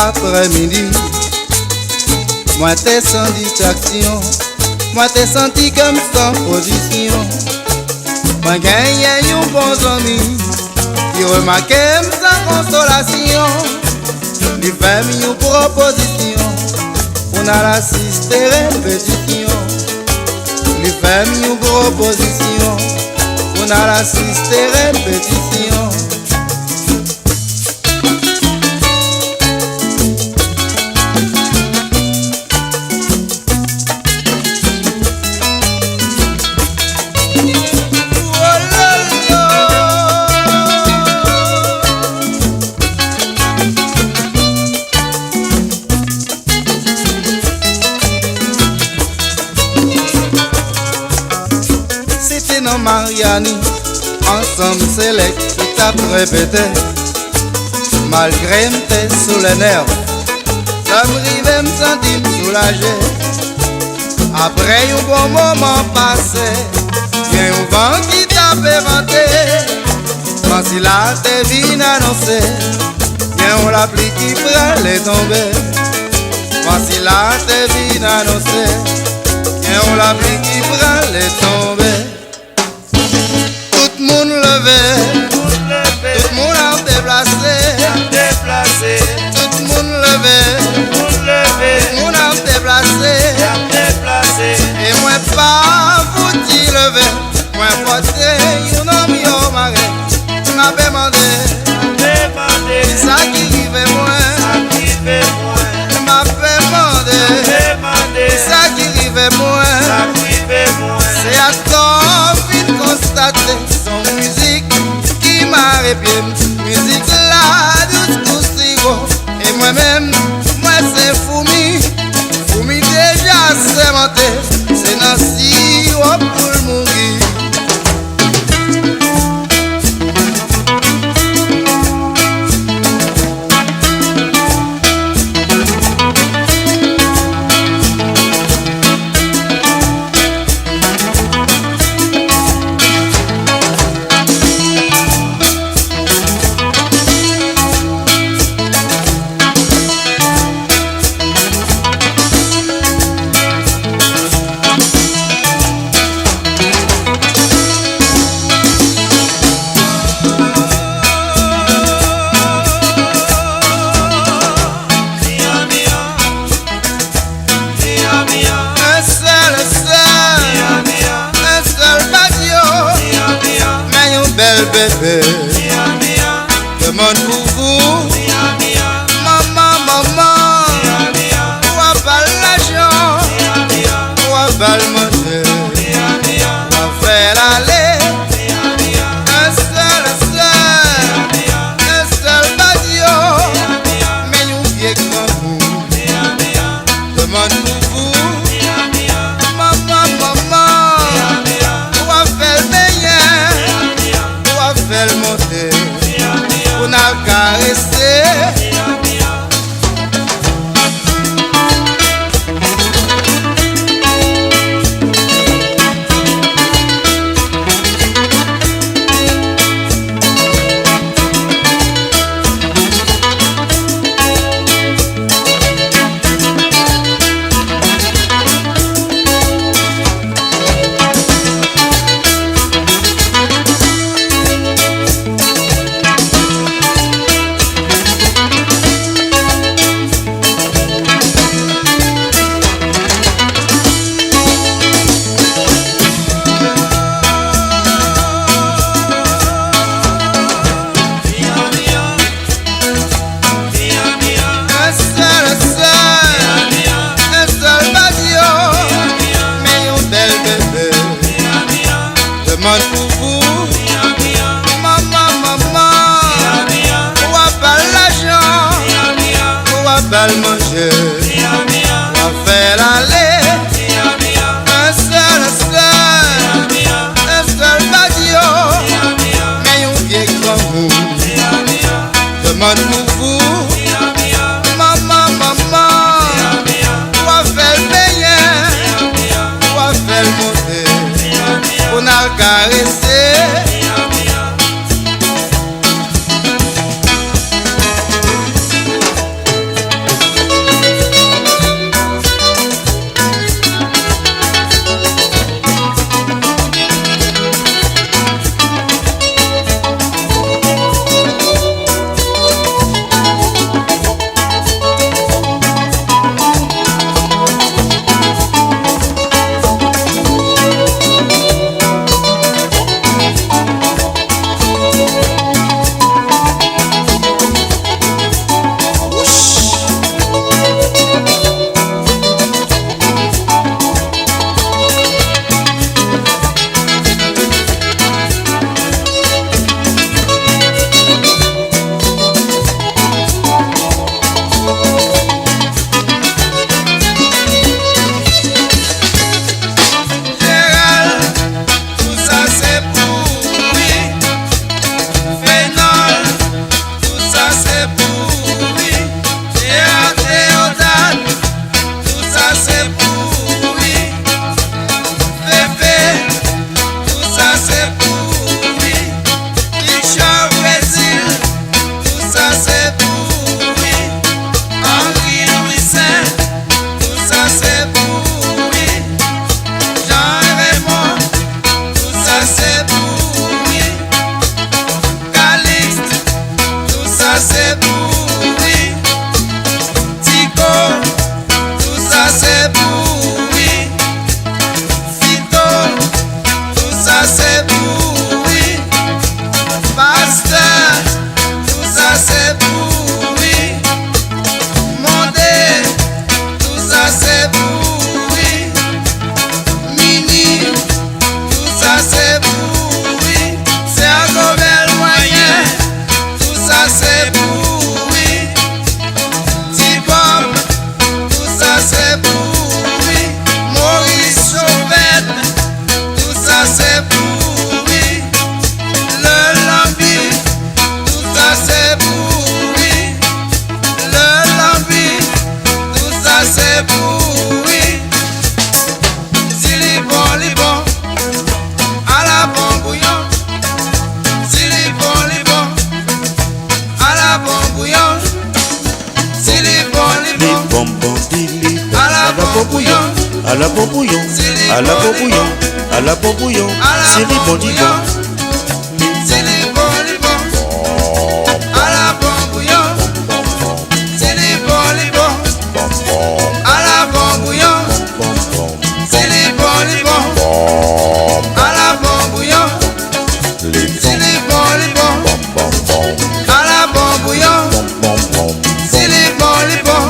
après-midi, moi t'es sans distraction, moi t'es senti comme sans position. Moi gagne un bon ami, qui remarque sans consolation. Il fait une proposition, on a l'assisté répétition. Il fait une proposition, on a l'assisté répétition. C'était non Mariani, ensemble select, qui t'a répété. Malgré m'étais sous les nerfs, ça m'arrivait me sentir soulagé. Après un bon moment passé, vient un vent qui t'a fait vanter. Quand si la te vient annoncer, vient la pluie qui prend les tomber. Quand si la te vient annoncer, vient la pluie qui prend les tomber. Tout le monde levé, tout le monde a déplacé, tout le monde levé, tout le monde a déplacé. Et moi pas vous t'y lever, moi porter un homme au marais. M'a demandé, c'est ça qui rive moi, m'a demandé, c'est ça qui rive moi. C'est à toi vite constater son musique qui m'a répété. Musique là douce coustigo. Et moi-même, moi c'est Foumi déjà sémenté. C'est Nancy pour le mourir. Bébé, demande pour vous, maman, où va l'argent, où va le manger, où va faire l'aller, un seul badio, mais nous vieux grand vous, demande pour vous, maman, où va faire le meilleur. dili, à la bon bouillon, à la bon bouillon, à la bon bouillon, à la bon bouillon, c'est les bons divans. C'est les bons livres, à la bon bouillon. C'est les bons livres, à la bon bouillon. C'est les bons livres, à la bon bouillon. C'est les bons livres, à la bon bouillon. C'est les bons livres,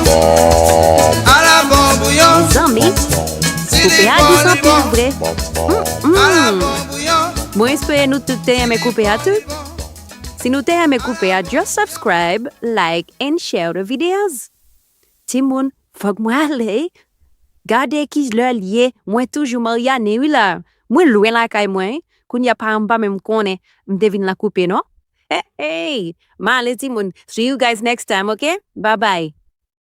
à la bon bouillon. Zami, couper à 10 ans pour vrai. À la bon bouillon. Moi, espère nous tout aimer couper à tout. Si nous t'aimez couper à, just subscribe, like and share the videos. Timoun, faut que moi aller. Gardez qui le lié, moi toujours mariane oui là. Moi loin la caille moi, qu'on y a pas en bas même connaît, me devine la couper non? Hey, Male Timoun, see you guys next time, okay? Bye bye.